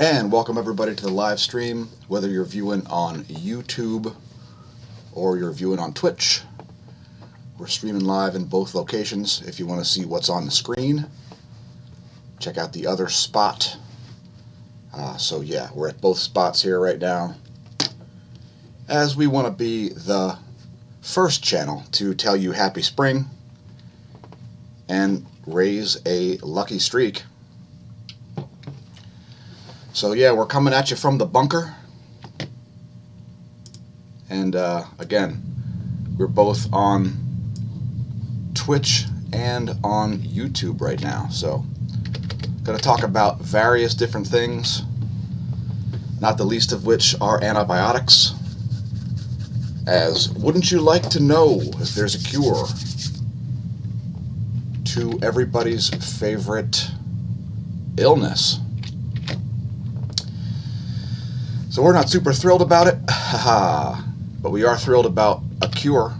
And welcome everybody to the live stream, whether you're viewing on YouTube or you're viewing on Twitch. We're streaming live in both locations. If you want to see what's on the screen, check out the other spot. So yeah, we're at both spots here right now, as we want to be the first channel to tell you happy spring and raise a lucky streak. So yeah, we're coming at you from the bunker, and again, we're both on Twitch and on YouTube right now. So going to talk about various different things, not the least of which are antibiotics, as wouldn't you like to know if there's a cure to everybody's favorite illness. So we're not super thrilled about it, but we are thrilled about a cure,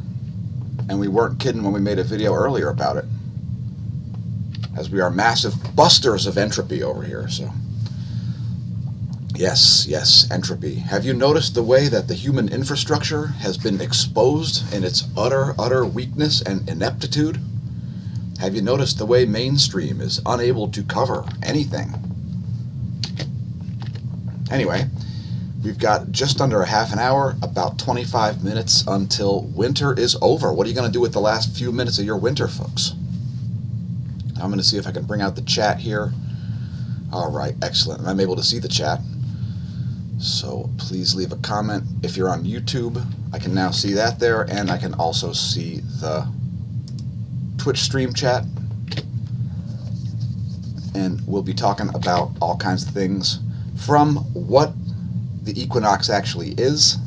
and we weren't kidding when we made a video earlier about it, as we are massive busters of entropy over here. So yes, entropy. Have you noticed the way that the human infrastructure has been exposed in its utter weakness and ineptitude? Have you noticed the way mainstream is unable to cover anything? Anyway, we've got just under a half an hour, about 25 minutes until winter is over. What are you going to do with the last few minutes of your winter, folks? I'm going to see if I can bring out the chat here. All right, excellent. I'm able to see the chat. So please leave a comment. If you're on YouTube, I can now see that there, and I can also see the Twitch stream chat. And we'll be talking about all kinds of things, from what the equinox actually is.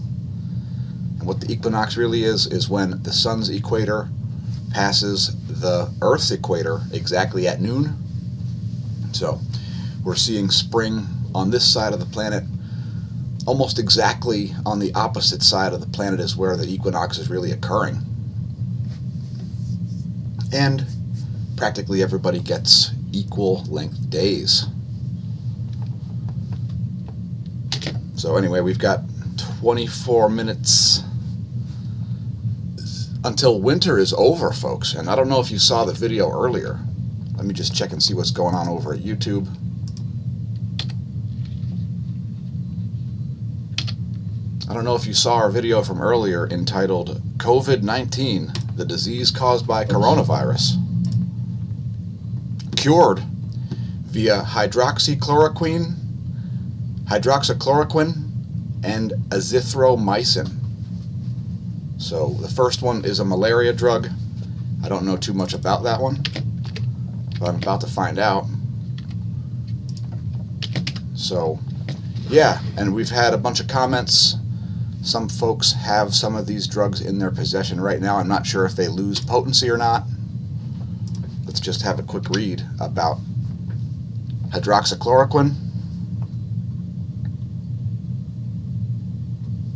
And what the equinox really is when the sun's equator passes the Earth's equator exactly at noon. So we're seeing spring on this side of the planet. Almost exactly on the opposite side of the planet is where the equinox is really occurring. And practically everybody gets equal length days. So anyway, we've got 24 minutes until winter is over, folks. And I don't know if you saw the video earlier. Let me just check and see what's going on over at YouTube. I don't know if you saw our video from earlier entitled COVID-19, the disease caused by coronavirus, cured via hydroxychloroquine, and azithromycin. So the first one is a malaria drug. I don't know too much about that one, but I'm about to find out. So yeah, and we've had a bunch of comments. Some folks have some of these drugs in their possession right now. I'm not sure if they lose potency or not. Let's just have a quick read about hydroxychloroquine.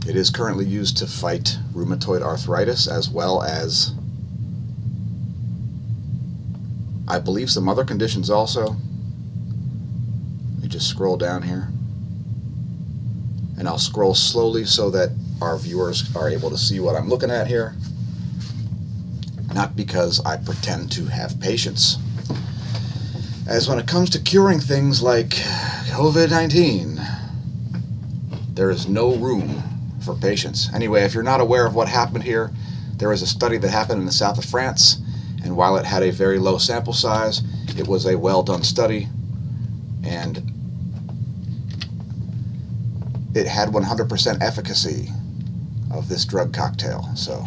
It is currently used to fight rheumatoid arthritis, as well as, I believe, some other conditions also. Let me just scroll down here. And I'll scroll slowly so that our viewers are able to see what I'm looking at here. Not because I pretend to have patience, as when it comes to curing things like COVID-19, there is no room for patience. Anyway, if you're not aware of what happened here, there was a study that happened in the south of France, and while it had a very low sample size, it was a well done study, and it had 100% efficacy of this drug cocktail. So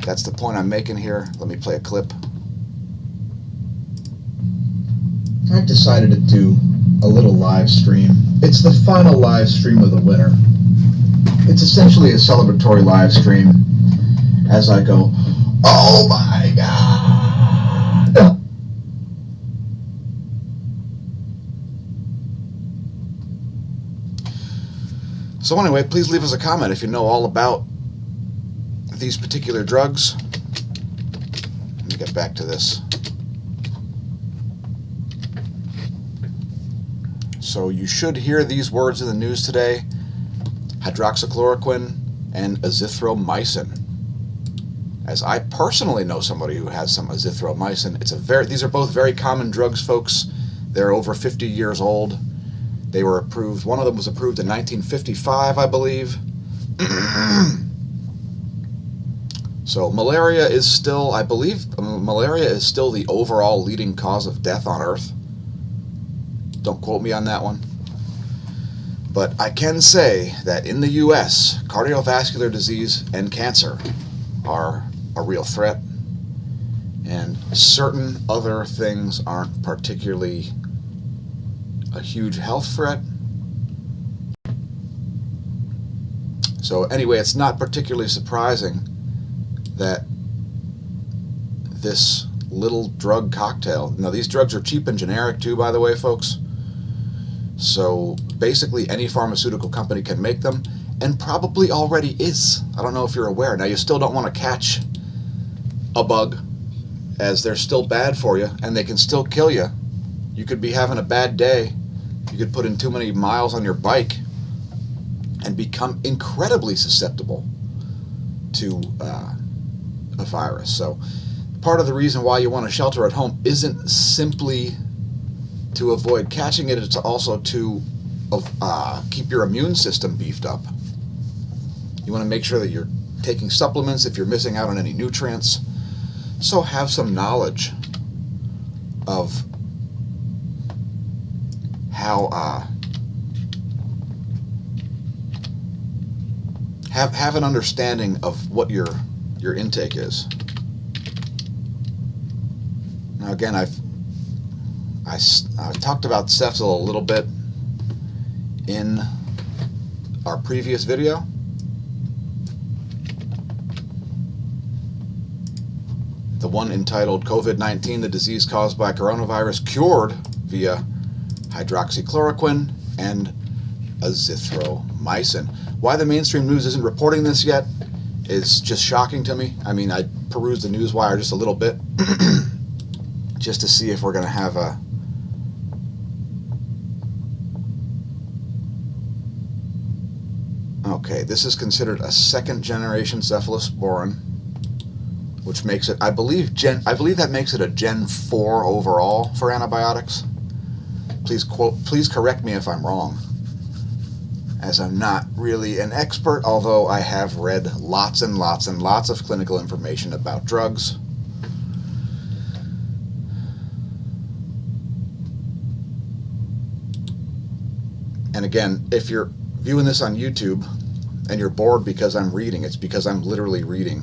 that's the point I'm making here. Let me play a clip. I've decided to do a little live stream. It's the final live stream of the winter. It's essentially a celebratory live stream as I go, oh my God! So anyway, please leave us a comment if you know all about these particular drugs. Let me get back to this. So you should hear these words in the news today: hydroxychloroquine and azithromycin. As I personally know somebody who has some azithromycin. These are both very common drugs, folks. They're over 50 years old. They were approved. One of them was approved in 1955, I believe. So malaria is still, I believe, malaria is still the overall leading cause of death on Earth. Don't quote me on that one. But I can say that in the U.S., cardiovascular disease and cancer are a real threat, and certain other things aren't particularly a huge health threat. So anyway, it's not particularly surprising that this little drug cocktail, now these drugs are cheap and generic too, by the way, folks. So basically any pharmaceutical company can make them, and probably already is. I don't know if you're aware. Now, you still don't want to catch a bug, as they're still bad for you and they can still kill you. You could be having a bad day. You could put in too many miles on your bike and become incredibly susceptible to a virus. So part of the reason why you want to shelter at home isn't simply to avoid catching it, it's also to keep your immune system beefed up. You want to make sure that you're taking supplements if you're missing out on any nutrients. So have some knowledge of how have an understanding of what your intake is. Now again, I've talked about Cefzil a little bit in our previous video. The one entitled COVID-19, the disease caused by coronavirus cured via hydroxychloroquine and azithromycin. Why the mainstream news isn't reporting this yet is just shocking to me. I mean, I perused the news wire just a little bit just to see if we're going to have a okay, this is considered a second generation cephalosporin, which makes it, I believe that makes it a Gen 4 overall for antibiotics. Please correct me if I'm wrong, as I'm not really an expert, although I have read lots and lots and lots of clinical information about drugs. And again, if you're viewing this on YouTube and you're bored because I'm reading, it's because I'm literally reading.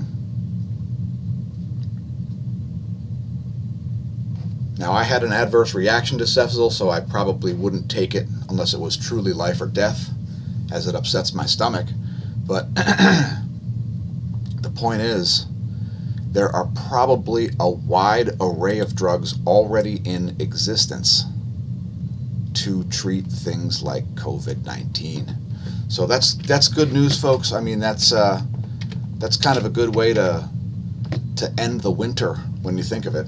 Now, I had an adverse reaction to Cefzil, so I probably wouldn't take it unless it was truly life or death, as it upsets my stomach. But the point is, there are probably a wide array of drugs already in existence to treat things like COVID-19. So that's good news, folks. I mean, that's kind of a good way to end the winter when you think of it.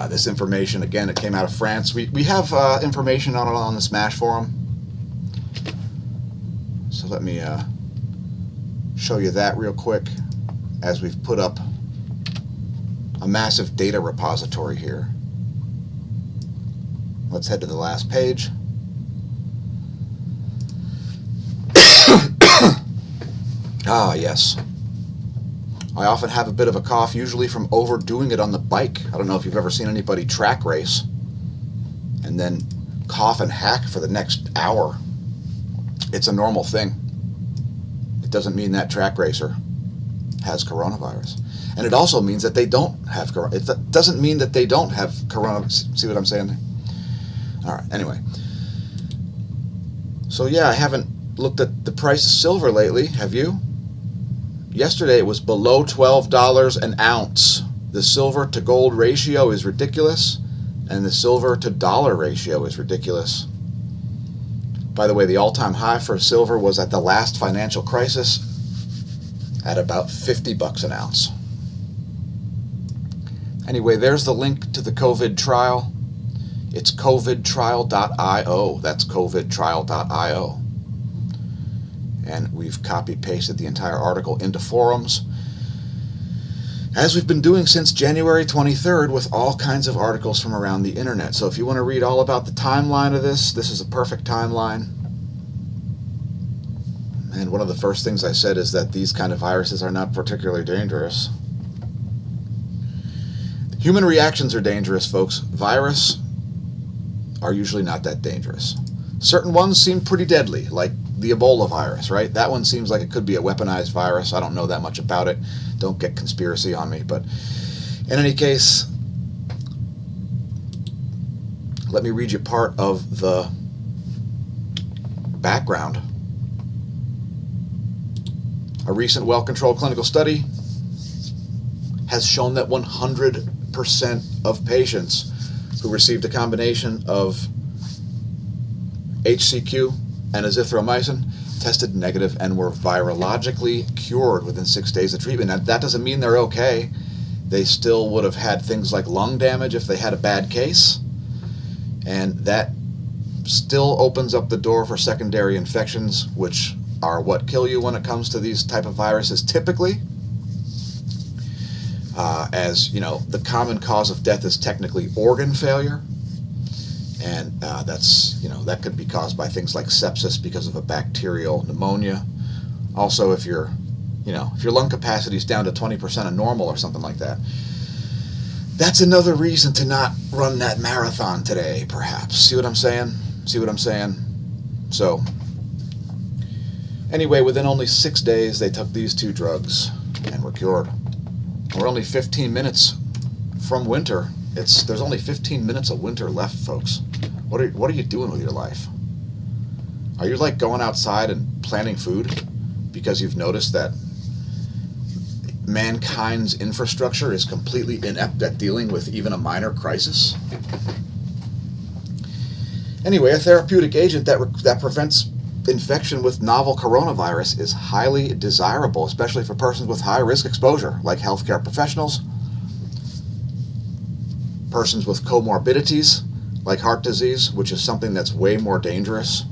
This information, again, it came out of France. We have information on the smAsh forum. So let me show you that real quick, as we've put up a massive data repository here. Let's head to the last page. Ah, yes. I often have a bit of a cough, usually from overdoing it on the bike. I don't know if you've ever seen anybody track race and then cough and hack for the next hour. It's a normal thing. It doesn't mean that track racer has coronavirus. And it also means that they don't have coronavirus. It doesn't mean that they don't have coronavirus. See what I'm saying there? All right, anyway. So yeah, I haven't looked at the price of silver lately. Have you? Yesterday it was below $12 an ounce. The silver to gold ratio is ridiculous, and the silver to dollar ratio is ridiculous. By the way, the all-time high for silver was at the last financial crisis at about $50 an ounce. Anyway, there's the link to the COVID trial. It's covidtrial.io. That's covidtrial.io. And we've copy-pasted the entire article into forums, as we've been doing since January 23rd with all kinds of articles from around the internet. So if you want to read all about the timeline of this is a perfect timeline. And one of the first things I said is that these kind of viruses are not particularly dangerous. Human reactions are dangerous, folks. Virus are usually not that dangerous. Certain ones seem pretty deadly, like the Ebola virus, right? That one seems like it could be a weaponized virus. I don't know that much about it. Don't get conspiracy on me. But in any case, let me read you part of the background. A recent well-controlled clinical study has shown that 100% of patients who received a combination of HCQ and azithromycin tested negative and were virologically cured within 6 days of treatment. Now, that doesn't mean they're okay. They still would have had things like lung damage if they had a bad case, and that still opens up the door for secondary infections, which are what kill you when it comes to these type of viruses typically. As you know, the common cause of death is technically organ failure, and that could be caused by things like sepsis because of a bacterial pneumonia. Also, if your lung capacity is down to 20% of normal or something like that, that's another reason to not run that marathon today, perhaps. See what I'm saying? So, anyway, within only 6 days, they took these two drugs and were cured. We're only 15 minutes from winter. There's only 15 minutes of winter left, folks. What are you doing with your life? Are you like going outside and planting food because you've noticed that mankind's infrastructure is completely inept at dealing with even a minor crisis? Anyway, a therapeutic agent that prevents infection with novel coronavirus is highly desirable, especially for persons with high risk exposure, like healthcare professionals, persons with comorbidities, like heart disease, which is something that's way more dangerous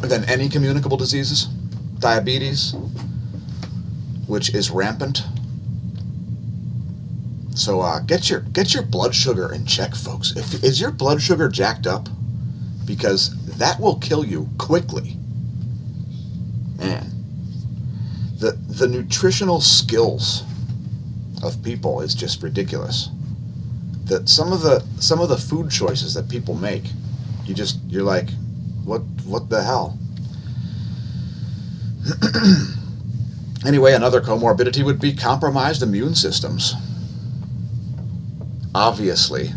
than any communicable diseases, diabetes, which is rampant. So get your blood sugar in check, folks. Is your blood sugar jacked up? Because that will kill you quickly. Man, the nutritional skills of people is just ridiculous. That some of the food choices that people make, you're like, what the hell? Anyway, another comorbidity would be compromised immune systems. Obviously.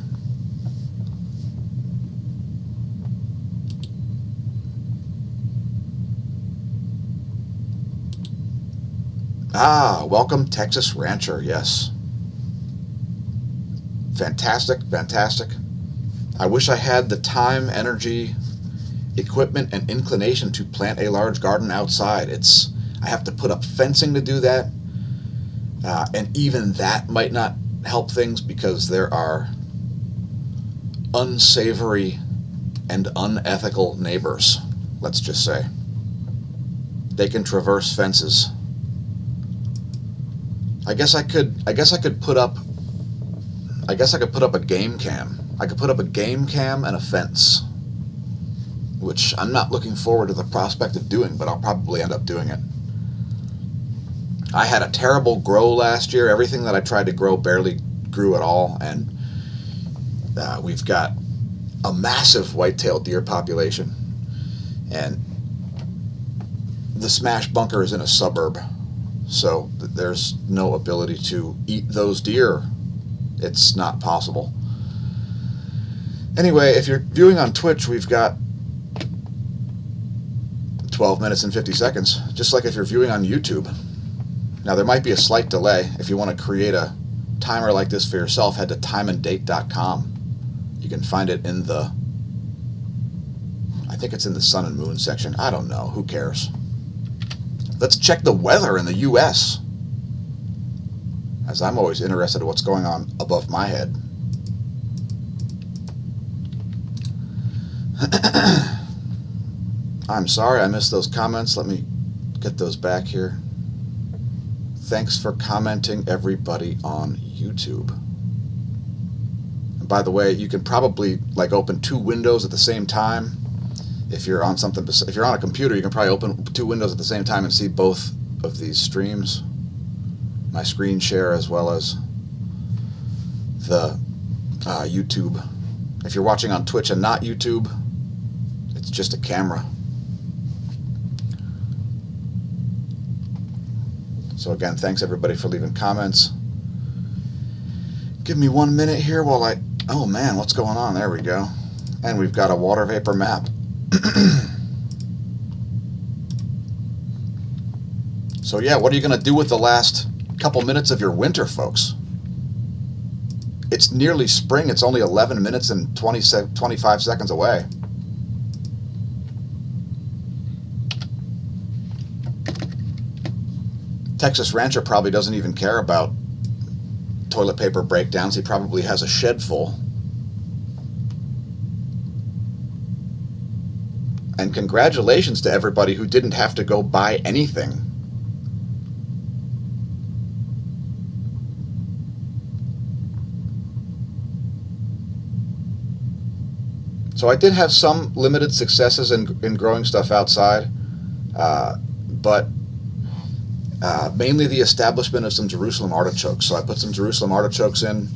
Welcome Texas Rancher, yes. Fantastic. I wish I had the time, energy, equipment, and inclination to plant a large garden outside. I have to put up fencing to do that, and even that might not help things because there are unsavory and unethical neighbors, let's just say. They can traverse fences. I guess I could put up a game cam. I could put up a game cam and a fence, which I'm not looking forward to the prospect of doing, but I'll probably end up doing it. I had a terrible grow last year. Everything that I tried to grow barely grew at all, and we've got a massive white-tailed deer population, and the smAsh bunker is in a suburb, so there's no ability to eat those deer. It's not possible. Anyway, if you're viewing on Twitch, we've got 12 minutes and 50 seconds, just like if you're viewing on YouTube. Now, there might be a slight delay. If you want to create a timer like this for yourself, head to timeanddate.com. You can find it in I think it's in the sun and moon section. I don't know. Who cares? Let's check the weather in the U.S., as I'm always interested in what's going on above my head. I'm sorry I missed those comments. Let me get those back here. Thanks for commenting, everybody on YouTube. And by the way, you can probably like open 2 windows at the same time. If you're on something, if you're on a computer, you can probably open 2 windows at the same time and see both of these streams. My screen share as well as the YouTube. If you're watching on Twitch and not YouTube, it's just a camera. So again, thanks everybody for leaving comments. Give me 1 minute here while oh man, what's going on? There we go. And we've got a water vapor map. So yeah, what are you going to do with the last couple minutes of your winter, folks? It's nearly spring. It's only 11 minutes and 25 seconds away. Texas Rancher probably doesn't even care about toilet paper breakdowns. He probably has a shed full. And congratulations to everybody who didn't have to go buy anything. So I did have some limited successes in growing stuff outside, but mainly the establishment of some Jerusalem artichokes. So I put some Jerusalem artichokes in,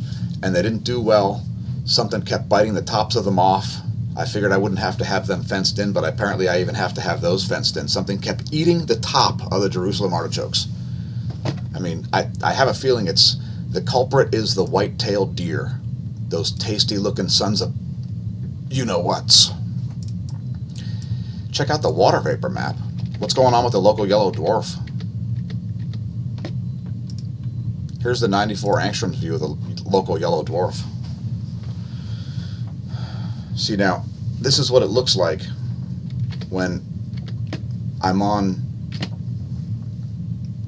and they didn't do well. Something kept biting the tops of them off. I figured I wouldn't have to have them fenced in, but apparently I even have to have those fenced in. Something kept eating the top of the Jerusalem artichokes. I mean, I have a feeling the culprit is the white-tailed deer. Those tasty-looking sons of you-know-whats. Check out the water vapor map. What's going on with the local yellow dwarf? Here's the 94 angstroms view of the local yellow dwarf. See now, this is what it looks like when I'm on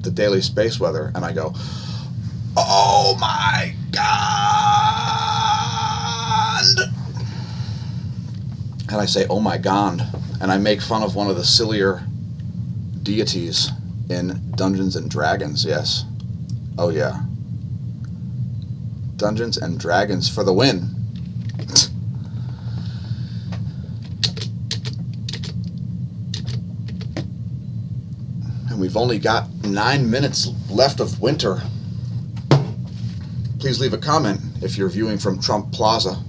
the daily space weather and I go, oh my God! And I say, oh my God, and I make fun of one of the sillier deities in Dungeons and Dragons, yes. Oh yeah. Dungeons and Dragons for the win. And we've only got 9 minutes left of winter. Please leave a comment if you're viewing from Trump Plaza.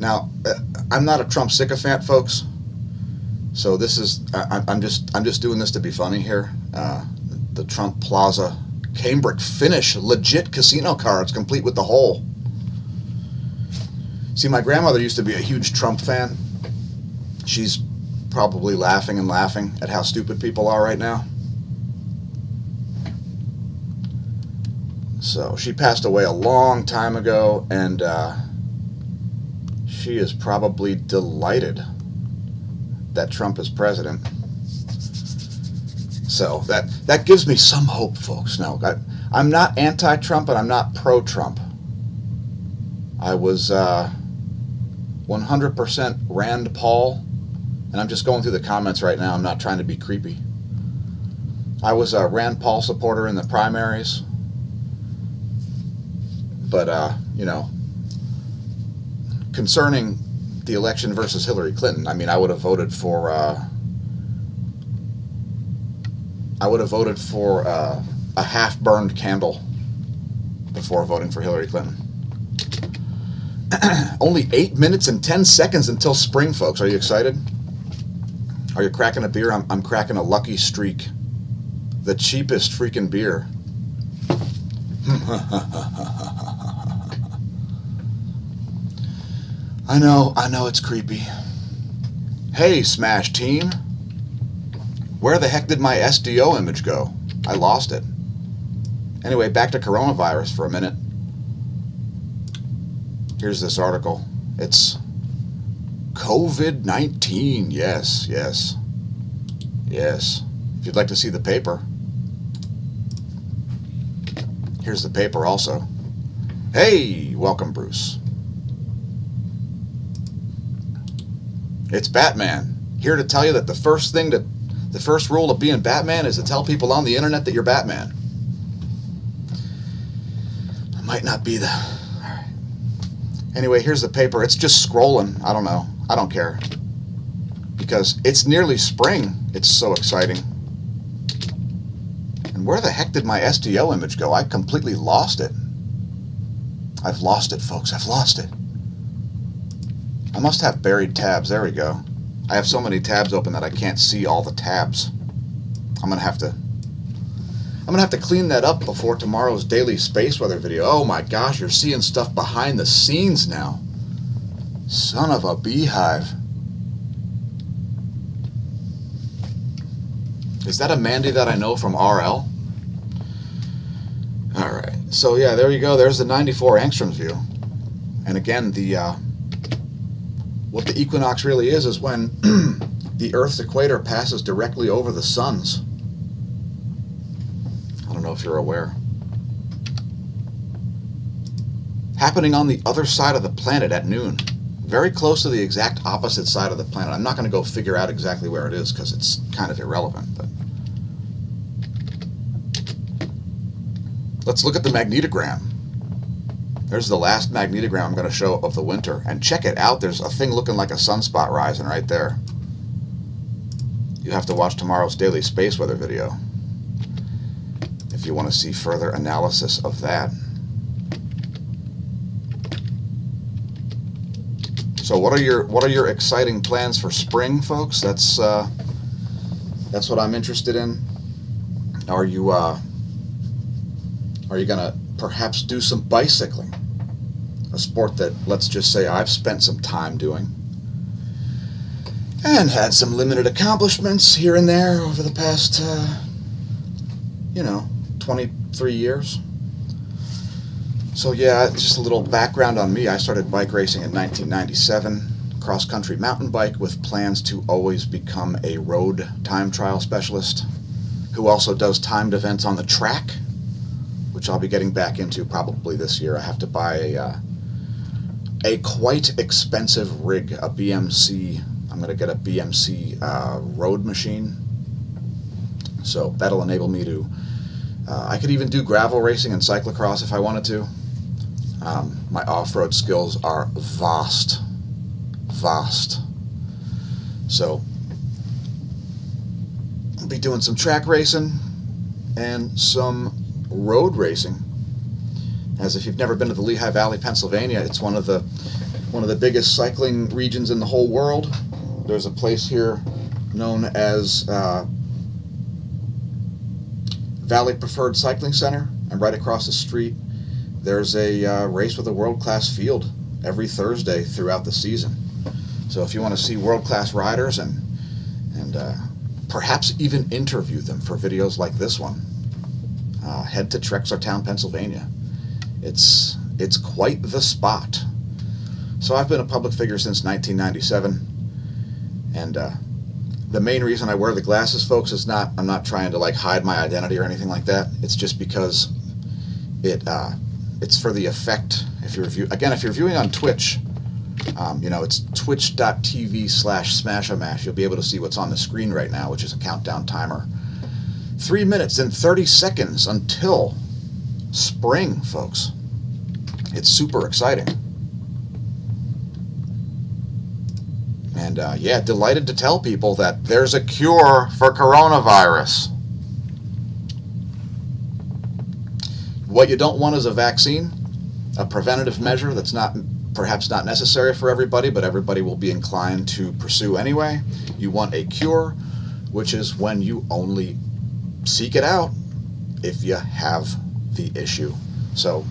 Now, I'm not a Trump sycophant, folks. So this is I'm just doing this to be funny here. The Trump Plaza cambric finish legit casino cards complete with the hole. See, my grandmother used to be a huge Trump fan. She's probably laughing and laughing at how stupid people are right now. So she passed away a long time ago, and she is probably delighted that Trump is president. So that gives me some hope, folks. Now, I'm not anti-Trump, and I'm not pro-Trump. I was 100% Rand Paul, and I'm just going through the comments right now. I'm not trying to be creepy. I was a Rand Paul supporter in the primaries, but, you know, concerning the election versus Hillary Clinton, I mean, I would have voted for a half-burned candle before voting for Hillary Clinton. Only 8 minutes and 10 seconds until spring, folks. Are you excited? Are you cracking a beer? I'm cracking a Lucky Streak. The cheapest freaking beer. I know it's creepy. Hey, Smash team. Where the heck did my SDO image go? I lost it. Anyway, back to coronavirus for a minute. Here's this article. It's COVID-19. Yes. If you'd like to see the paper. Here's the paper also. Hey, welcome, Bruce. It's Batman. Here to tell you that the first rule of being Batman is to tell people on the internet that you're Batman. It might not be the... Alright. Anyway, here's the paper. It's just scrolling. I don't know. I don't care. Because it's nearly spring. It's so exciting. And where the heck did my SDO image go? I completely lost it. I've lost it, folks. I've lost it. I must have buried tabs. There we go. I have so many tabs open that I can't see all the tabs. I'm gonna have to clean that up before tomorrow's daily space weather video. Oh my gosh, you're seeing stuff behind the scenes now. Son of a beehive. Is that a Mandy that I know from RL? Alright, so yeah, there you go. There's the 94 angstroms view. And again, what the equinox really is when the Earth's equator passes directly over the sun's. I don't know if you're aware. Happening on the other side of the planet at noon. Very close to the exact opposite side of the planet. I'm not going to go figure out exactly where it is because it's kind of irrelevant. But let's look at the magnetogram. There's the last magnetogram I'm going to show of the winter. And check it out. There's a thing looking like a sunspot rising right there. You have to watch tomorrow's daily space weather video if you want to see further analysis of that. So what are your exciting plans for spring, folks? That's what I'm interested in. Are you gonna perhaps do some bicycling? A sport that, let's just say, I've spent some time doing and had some limited accomplishments here and there over the past 23 years. So yeah, just a little background on me. I started bike racing in 1997, cross-country mountain bike, with plans to always become a road time trial specialist who also does timed events on the track, which I'll be getting back into probably this year. I have to buy a quite expensive rig, a BMC. I'm going to get a BMC road machine. So that'll enable me to... I could even do gravel racing and cyclocross if I wanted to. My off-road skills are vast. So I'll be doing some track racing and some road racing. As if you've never been to the Lehigh Valley, Pennsylvania, it's one of the biggest cycling regions in the whole world. There's a place here known as Valley Preferred Cycling Center, and right across the street there's a race with a world-class field every Thursday throughout the season. So if you want to see world-class riders and perhaps even interview them for videos like this one, head to Trexlertown, Pennsylvania. It's quite the spot. So I've been a public figure since 1997, and the main reason I wear the glasses, folks, is I'm not trying to like hide my identity or anything like that. It's just because it's for the effect. If you're viewing on Twitch, it's twitch.tv/smAsho. You'll be able to see what's on the screen right now, which is a countdown timer. 3 minutes and 30 seconds until spring, folks. It's super exciting. And delighted to tell people that there's a cure for coronavirus. What you don't want is a vaccine, a preventative measure that's perhaps not necessary for everybody, but everybody will be inclined to pursue anyway. You want a cure, which is when you only seek it out if you have the issue. So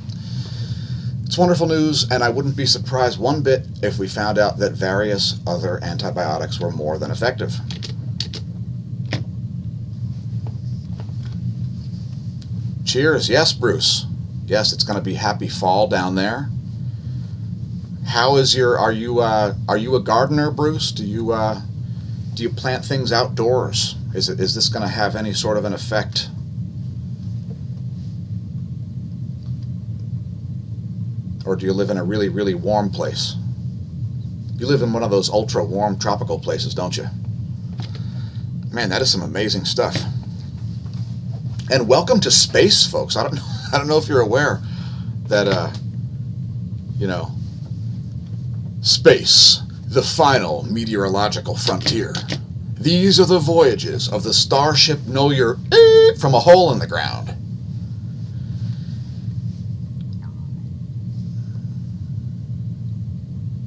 it's wonderful news, and I wouldn't be surprised one bit if we found out that various other antibiotics were more than effective. Cheers. Yes, Bruce. Yes, it's going to be happy fall down there. How is are you a gardener, Bruce? Do you plant things outdoors? Is this going to have any sort of an effect? Or do you live in a really, really warm place? You live in one of those ultra warm tropical places, don't you? Man, that is some amazing stuff. And welcome to space, folks. I don't know if you're aware that space, the final meteorological frontier. These are the voyages of the starship Know Your from a hole in the ground.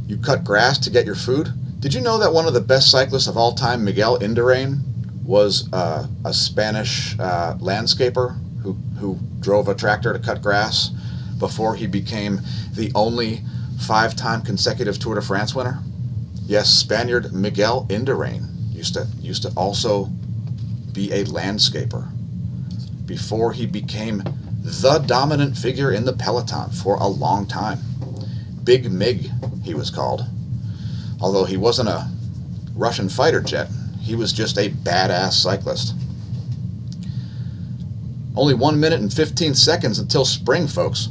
You cut grass to get your food? Did you know that one of the best cyclists of all time, Miguel Indurain, was a Spanish landscaper who drove a tractor to cut grass before he became the only 5-time consecutive Tour de France winner? Yes, Spaniard Miguel Indurain used to also be a landscaper before he became the dominant figure in the peloton for a long time. Big Mig, he was called. Although he wasn't a Russian fighter jet, he was just a badass cyclist. Only 1 minute and 15 seconds until spring, folks.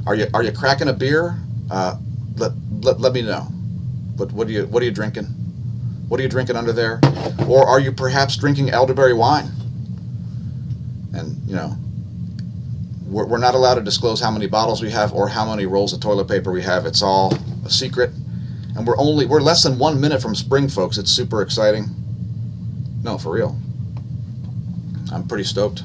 Are you cracking a beer? Let me know. What are you drinking? What are you drinking under there? Or are you perhaps drinking elderberry wine? And we're not allowed to disclose how many bottles we have or how many rolls of toilet paper we have. It's all a secret. And we're less than 1 minute from spring, folks. It's super exciting. No, for real. I'm pretty stoked.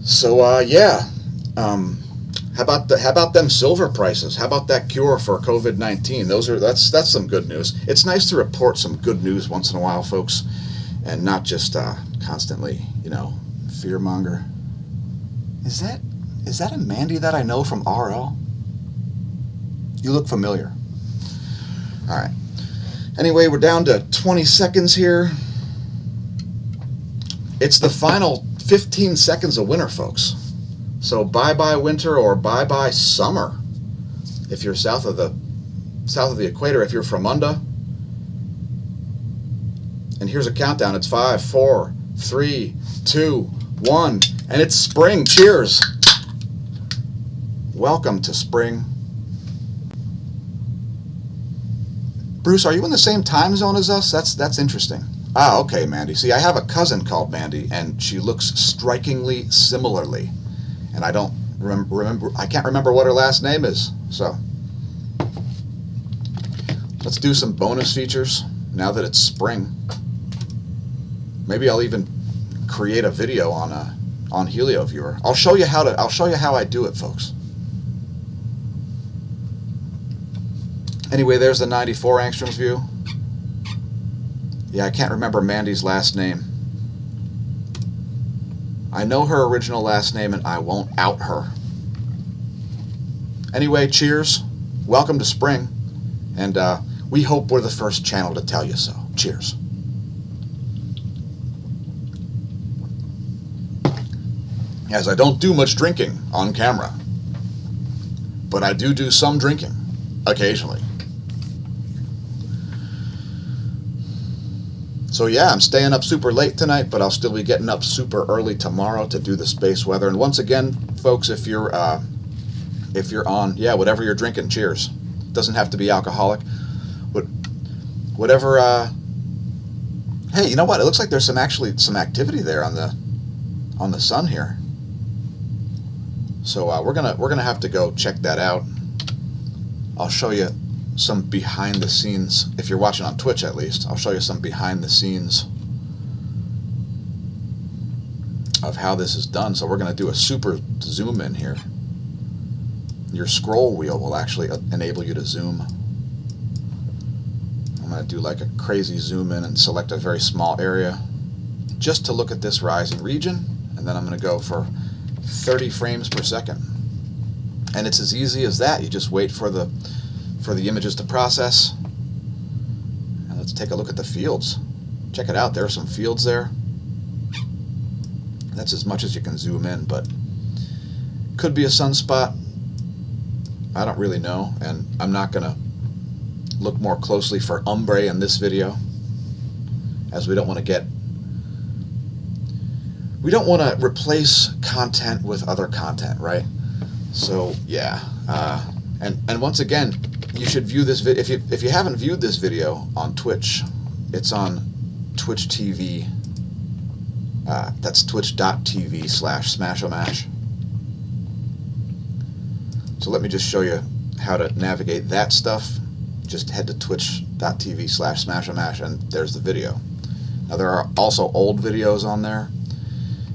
So yeah. How about them silver prices? How about that cure for COVID-19? That's some good news. It's nice to report some good news once in a while, folks, and not just constantly, fearmonger. Is that a Mandy that I know from RL? You look familiar. All right. Anyway, we're down to 20 seconds here. It's the final 15 seconds of winter, folks. So bye-bye winter or bye-bye summer. If you're south of the equator, if you're from Munda. And here's a countdown. It's 5, 4, 3, 2, 1, and it's spring. Cheers. Welcome to spring. Bruce, are you in the same time zone as us? That's interesting. Ah, okay, Mandy. See, I have a cousin called Mandy, and she looks strikingly similarly. And I don't remember. I can't remember what her last name is. So let's do some bonus features now that it's spring. Maybe I'll even create a video on Helio Viewer. I'll show you how I do it, folks. Anyway, there's the 94 angstroms view. Yeah, I can't remember Mandy's last name. I know her original last name, and I won't out her. Anyway, cheers. Welcome to spring. And we hope we're the first channel to tell you so. Cheers. As I don't do much drinking on camera, but I do some drinking occasionally. So yeah, I'm staying up super late tonight, but I'll still be getting up super early tomorrow to do the space weather. And once again, folks, if you're on, whatever you're drinking, cheers. Doesn't have to be alcoholic. But whatever. Hey, you know what? It looks like there's some activity there on the sun here. So we're gonna have to go check that out. I'll show you some behind the scenes. If you're watching on Twitch, at least, I'll show you some behind the scenes of how this is done. So we're going to do a super zoom in here. Your scroll wheel will actually enable you to zoom. I'm going to do like a crazy zoom in and select a very small area just to look at this rising region, and then I'm going to go for 30 frames per second. And it's as easy as that. You just wait for the images to process. And let's take a look at the fields. Check it out. There are some fields there. That's as much as you can zoom in, but could be a sunspot. I don't really know, and I'm not going to look more closely for ombre in this video, as we don't want to replace content with other content, right? So yeah, and once again, you should view this video. If you haven't viewed this video on Twitch, it's on Twitch TV. That's twitch.tv/smAsho. So let me just show you how to navigate that stuff. Just head to twitch.tv/smAsho, and there's the video. Now there are also old videos on there,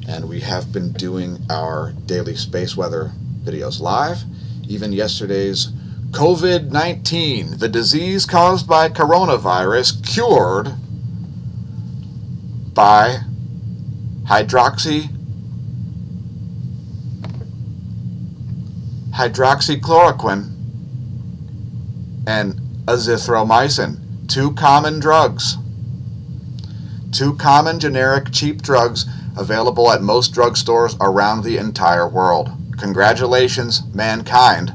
and we have been doing our daily space weather videos live. Even yesterday's COVID-19, the disease caused by coronavirus, cured by hydroxychloroquine and azithromycin, two common drugs. Two common generic cheap drugs available at most drugstores around the entire world. Congratulations, mankind.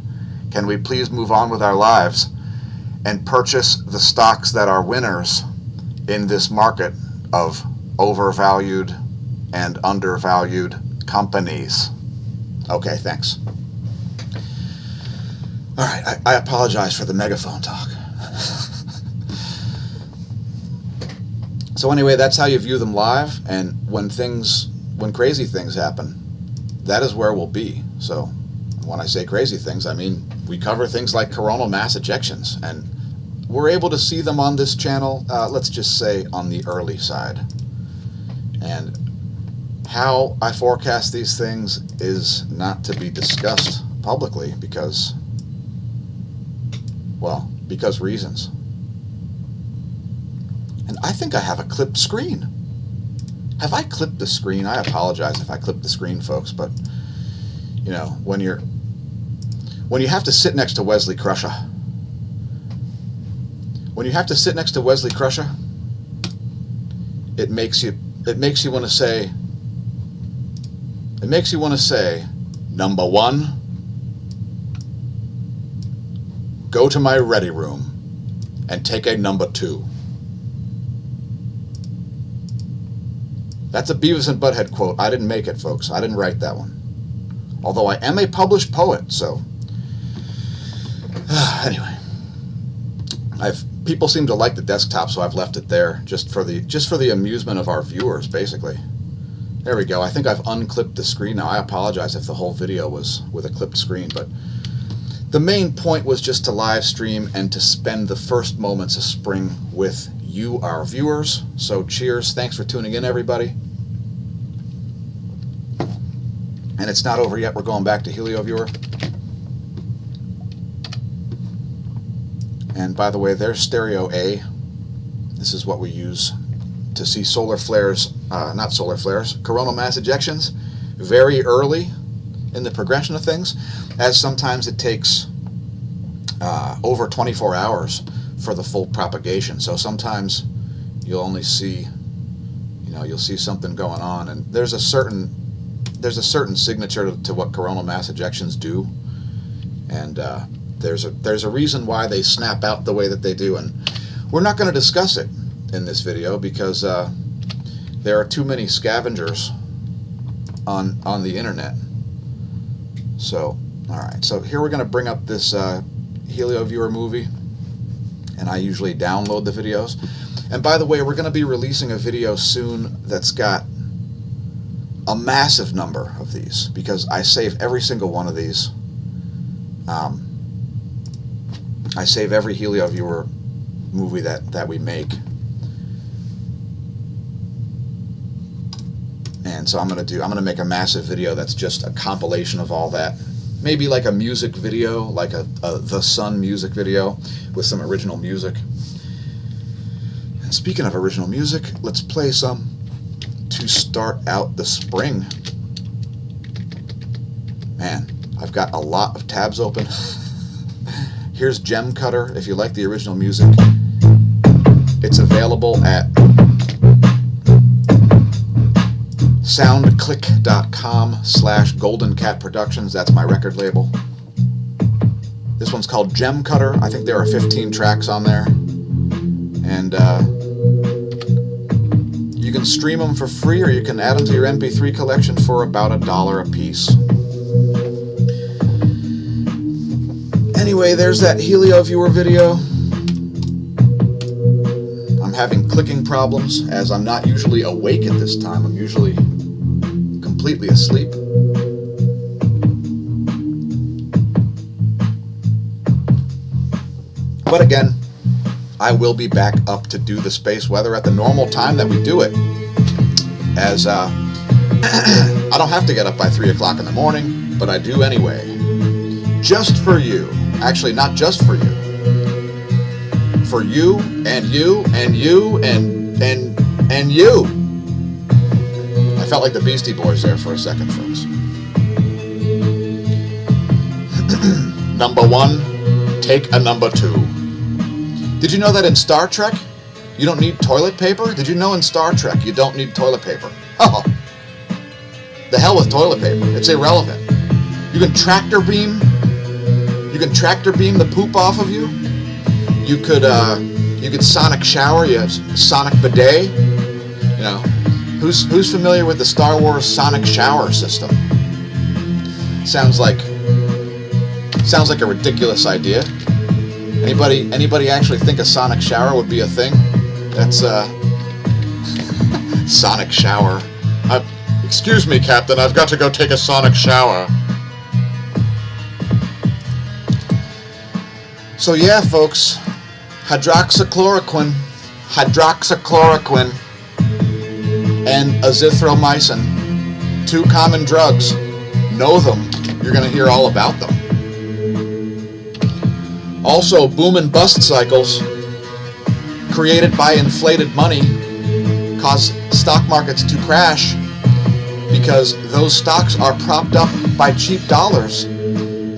Can we please move on with our lives and purchase the stocks that are winners in this market of overvalued and undervalued companies? Okay, thanks. All right, I apologize for the megaphone talk. So anyway, that's how you view them live, and when crazy things happen, that is where we'll be. So when I say crazy things, I mean we cover things like coronal mass ejections, and we're able to see them on this channel, let's just say on the early side. And how I forecast these things is not to be discussed publicly because reasons. And I think I have a clipped screen. Have I clipped the screen? I apologize if I clipped the screen, folks, but you know, when you have to sit next to Wesley Crusher, it makes you want to say, number one, go to my ready room and take a number two. That's a Beavis and Butthead quote. I didn't make it, folks. I didn't write that one. Although I am a published poet, so anyway, people seem to like the desktop, so I've left it there just for the amusement of our viewers, basically. There we go. I think I've unclipped the screen now. I apologize if the whole video was with a clipped screen, but the main point was just to live stream and to spend the first moments of spring with you, our viewers. So cheers. Thanks for tuning in, everybody. And it's not over yet. We're going back to HelioViewer. And by the way, there's stereo A. This is what we use to see solar flares, not solar flares, coronal mass ejections very early in the progression of things, as sometimes it takes over 24 hours for the full propagation. So sometimes you'll only see, you'll see something going on, and there's a certain signature to what coronal mass ejections do, and there's a reason why they snap out the way that they do, and we're not going to discuss it in this video because there are too many scavengers on the internet. So all right, so here we're going to bring up this HelioViewer movie, and I usually download the videos. And by the way, we're going to be releasing a video soon that's got a massive number of these because I save every single one of these. I save every HelioViewer movie that we make. And so I'm gonna make a massive video that's just a compilation of all that. Maybe like a music video, like a The Sun music video with some original music. And speaking of original music, let's play some to start out the spring. Man, I've got a lot of tabs open. Here's Gem Cutter. If you like the original music, it's available at soundclick.com/goldencatproductions. That's my record label. This one's called Gem Cutter. I think there are 15 tracks on there, and you can stream them for free, or you can add them to your MP3 collection for about $1 a piece. Anyway, there's that Helio viewer video. I'm having clicking problems as I'm not usually awake at this time. I'm usually completely asleep. But again, I will be back up to do the space weather at the normal time that we do it. As I don't have to get up by 3 o'clock in the morning, but I do anyway. Just for you. Actually, not just for you. For you, and you, and you, and you. I felt like the Beastie Boys there for a second, folks. Number one, take a number two. Did you know that in Star Trek, you don't need toilet paper? Did you know in Star Trek you don't need toilet paper? Oh, the hell with toilet paper. It's irrelevant. You can tractor beam the poop off of you. You could sonic shower. You have sonic bidet. You know, who's familiar with the Star Wars sonic shower system? Sounds like a ridiculous idea. Anybody actually think a sonic shower would be a thing? That's sonic shower. Excuse me, Captain, I've got to go take a sonic shower. So yeah, folks, hydroxychloroquine, and azithromycin, 2 common drugs. Know them. You're going to hear all about them. Also, boom and bust cycles created by inflated money cause stock markets to crash because those stocks are propped up by cheap dollars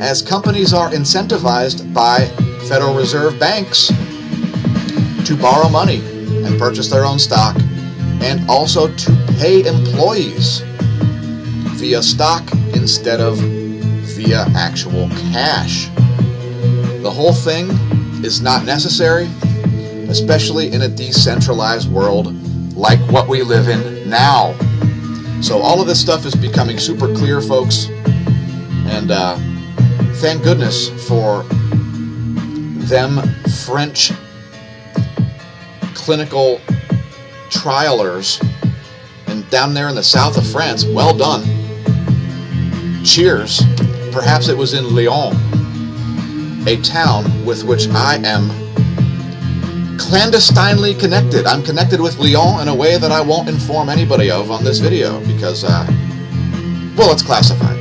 as companies are incentivized by Federal Reserve banks to borrow money and purchase their own stock and also to pay employees via stock instead of via actual cash. The whole thing is not necessary, especially in a decentralized world like what we live in now. So all of this stuff is becoming super clear, folks, and thank goodness for them French clinical trialers and down there in the south of France. Well done. Cheers. Perhaps it was in Lyon, a town with which I am clandestinely connected. I'm connected with Lyon in a way that I won't inform anybody of on this video because, well, it's classified.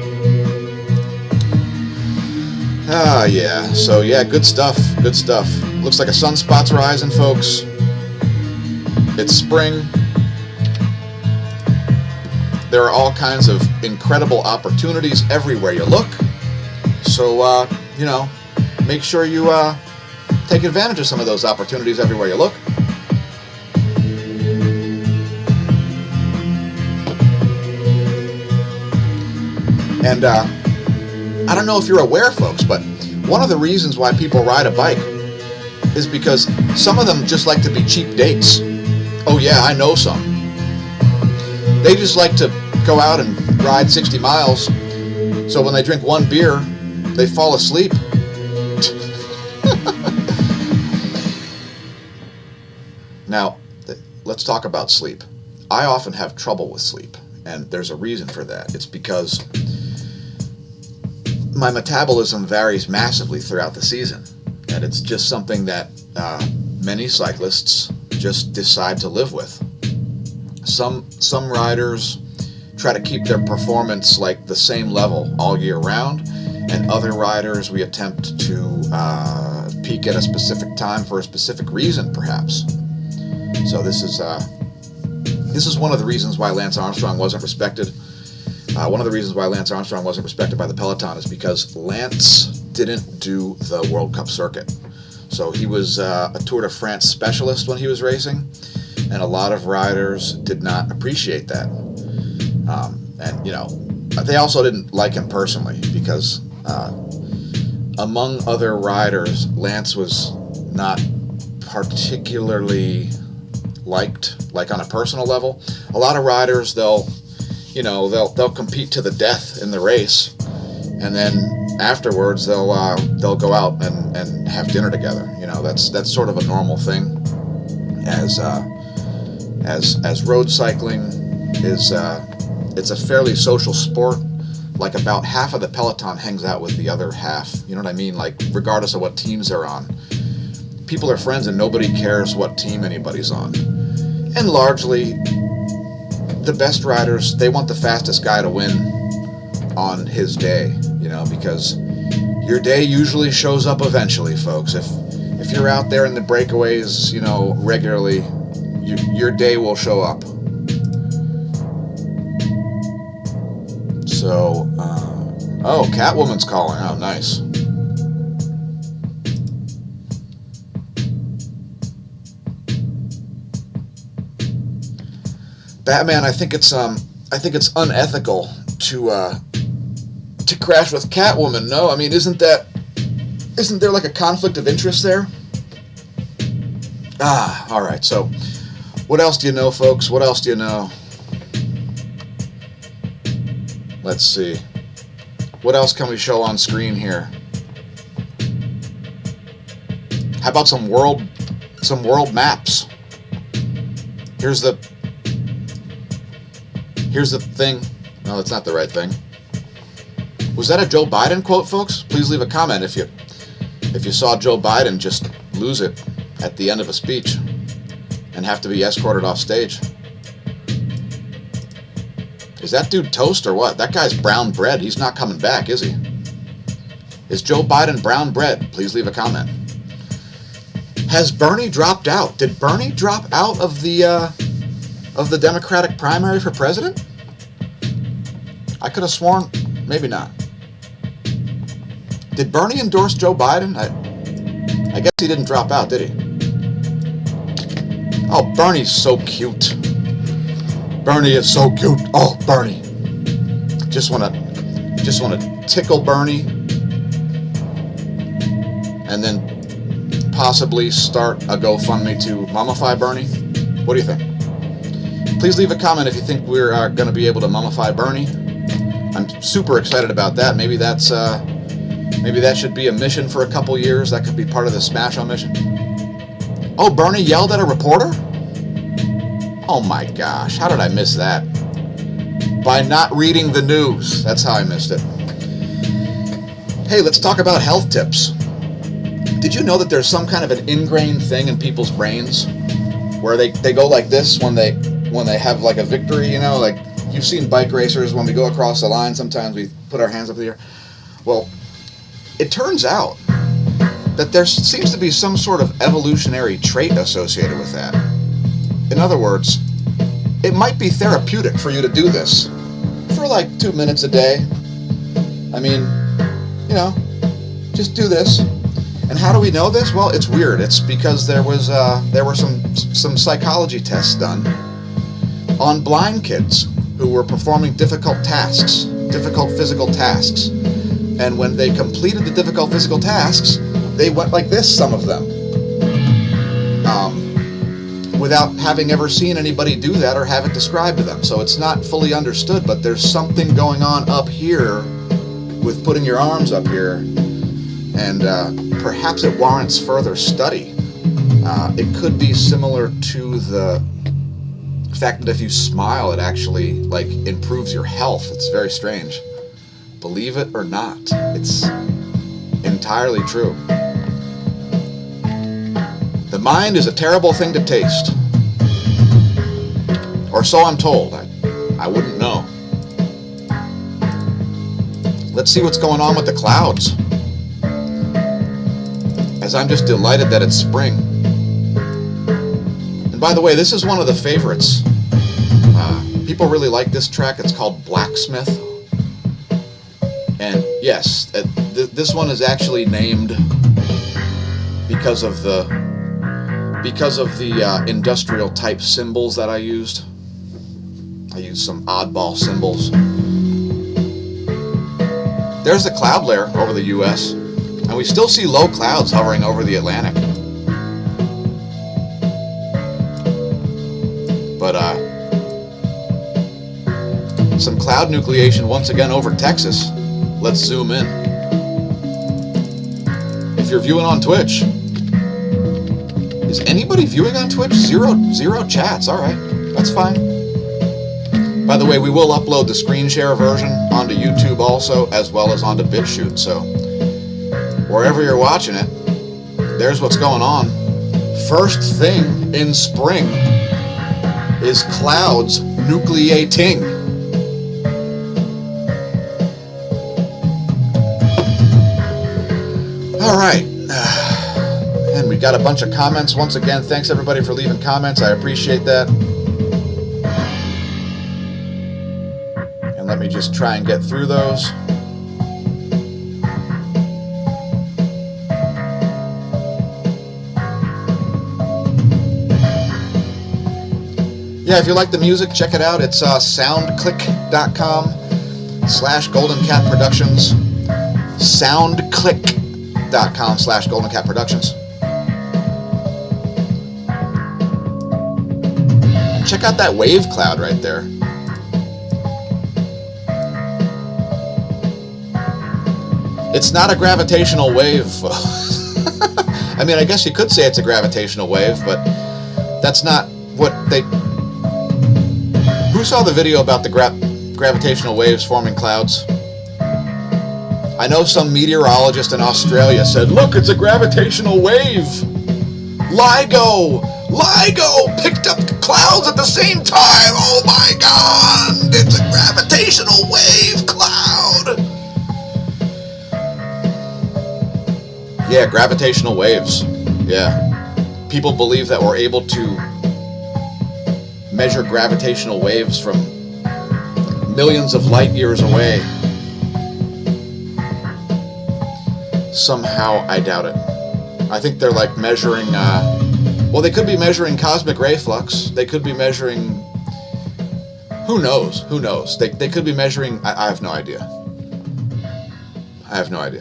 Yeah. So, yeah, good stuff. Good stuff. Looks like a sunspot's rising, folks. It's spring. There are all kinds of incredible opportunities everywhere you look. So, you know, make sure you take advantage of some of those opportunities everywhere you look. And I don't know if you're aware, folks, but one of the reasons why people ride a bike is because some of them just like to be cheap dates. Oh yeah, I know some. They just like to go out and ride 60 miles, so when they drink one beer, they fall asleep. Now, let's talk about sleep. I often have trouble with sleep, and there's a reason for that. It's because my metabolism varies massively throughout the season, and it's just something that many cyclists just decide to live with. Some riders try to keep their performance like the same level all year round, and other riders we attempt to peak at a specific time for a specific reason, perhaps. So this is one of the reasons why Lance Armstrong wasn't respected. One of the reasons why Lance Armstrong wasn't respected by the peloton is because Lance didn't do the World Cup circuit. So he was a Tour de France specialist when he was racing, and a lot of riders did not appreciate that. And, you know, they also didn't like him personally because among other riders, Lance was not particularly liked, like on a personal level. A lot of riders, they'll compete to the death in the race, and then afterwards they'll go out and have dinner together. You know, that's sort of a normal thing. As road cycling is it's a fairly social sport. Like about half of the peloton hangs out with the other half. You know what I mean? Like regardless of what teams they're on, people are friends and nobody cares what team anybody's on. And largely, the best riders, they want the fastest guy to win on his day. You know, because your day usually shows up eventually, folks. If you're out there in the breakaways, you know, regularly, your day will show up. So, oh, Catwoman's calling. Oh, nice. Batman, I think it's unethical to crash with Catwoman. No, I mean, isn't there like a conflict of interest there? Ah, all right. So, what else do you know, folks? What else do you know? Let's see. What else can we show on screen here? How about some world maps? Here's the thing. No, that's not the right thing. Was that a Joe Biden quote, folks? Please leave a comment if you saw Joe Biden just lose it at the end of a speech and have to be escorted off stage. Is that dude toast or what? That guy's brown bread. He's not coming back, is he? Is Joe Biden brown bread? Please leave a comment. Has Bernie dropped out? Did Bernie drop out of the Democratic primary for president? I could have sworn, maybe not. Did Bernie endorse Joe Biden? I guess he didn't drop out, did he? Oh, Bernie's so cute. Bernie is so cute. Oh, Bernie. Just wanna tickle Bernie, and then possibly start a GoFundMe to mummify Bernie. What do you think? Please leave a comment if you think we're going to be able to mummify Bernie. I'm super excited about that. Maybe that should be a mission for a couple years. That could be part of the smAsho mission. Oh, Bernie yelled at a reporter? Oh my gosh, how did I miss that? By not reading the news. That's how I missed it. Hey, let's talk about health tips. Did you know that there's some kind of an ingrained thing in people's brains where they go like this when they have like a victory, you know, like you've seen bike racers when we go across the line, sometimes we put our hands up in the air. Well, it turns out that there seems to be some sort of evolutionary trait associated with that. In other words, it might be therapeutic for you to do this for like 2 minutes a day. I mean, you know, just do this. And how do we know this? Well, it's weird. It's because there were some psychology tests done on blind kids who were performing difficult physical tasks. And when they completed the difficult physical tasks, they went like this, some of them. Without having ever seen anybody do that or have it described to them. So it's not fully understood, but there's something going on up here with putting your arms up here, and perhaps it warrants further study. It could be similar to the fact that if you smile, it actually like improves your health. It's very strange. Believe it or not, it's entirely true. The mind is a terrible thing to taste. Or so I'm told. I wouldn't know. Let's see what's going on with the clouds. As I'm just delighted that it's spring. And by the way, this is one of the favorites. People really like this track. It's called Blacksmith. And yes, this one is actually named because of the industrial type symbols that I used. I used some oddball symbols. There's the cloud layer over the US, and we still see low clouds hovering over the Atlantic. But some cloud nucleation once again over Texas. Let's zoom in. you're viewing on Twitch. Is anybody viewing on Twitch? Zero chats. All right, that's fine. By the way, we will upload the screen share version onto YouTube also, as well as onto BitChute. So wherever you're watching it, there's what's going on. First thing in spring is clouds nucleating. All right. And we got a bunch of comments. Once again, thanks everybody for leaving comments. I appreciate that. And let me just try and get through those. Yeah, if you like the music, check it out. It's soundclick.com/GoldenCatProductions. Soundclick.com/GoldenCatProductions. Check out that wave cloud right there. It's not a gravitational wave. I mean, I guess you could say it's a gravitational wave, but that's not what they... Who saw the video about the gravitational waves forming clouds? I know some meteorologist in Australia said, look, it's a gravitational wave. LIGO picked up clouds at the same time. Oh my God, it's a gravitational wave cloud. Yeah, gravitational waves. Yeah. People believe that we're able to measure gravitational waves from millions of light years away. Somehow, I doubt it. I think they're like measuring, well, they could be measuring cosmic ray flux. They could be measuring, who knows? They could be measuring, I have no idea.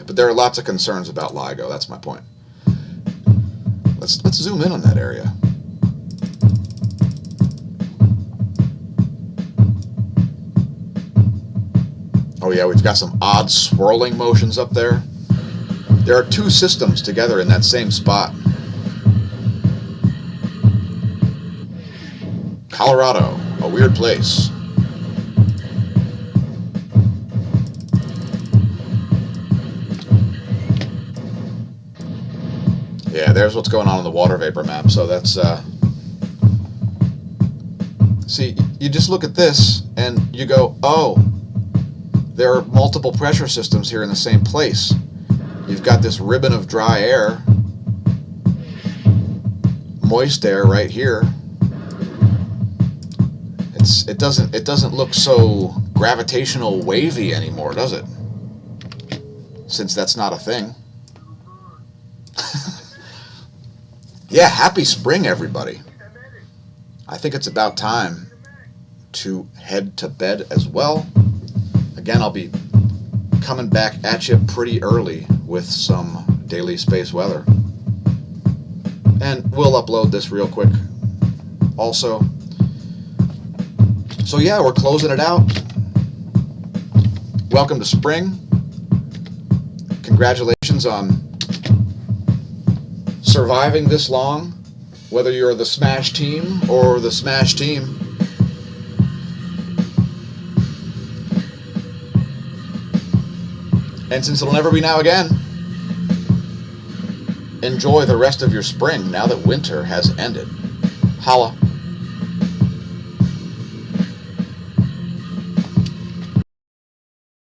But there are lots of concerns about LIGO, that's my point. Let's zoom in on that area. Oh yeah, we've got some odd swirling motions up there. There are two systems together in that same spot. Colorado, a weird place. Yeah, there's what's going on the water vapor map. So that's, see, you just look at this and you go, oh, there are multiple pressure systems here in the same place. You've got this ribbon of dry air, moist air right here. It doesn't look so gravitational wavy anymore, does it? Since that's not a thing. Yeah, happy spring, everybody. I think it's about time to head to bed as well. Again, I'll be coming back at you pretty early with some daily space weather. And we'll upload this real quick also. So yeah, we're closing it out. Welcome to spring. Congratulations on surviving this long, whether you're the smAsh team or the smAsh team. And since it'll never be now again, enjoy the rest of your spring now that winter has ended. Holla.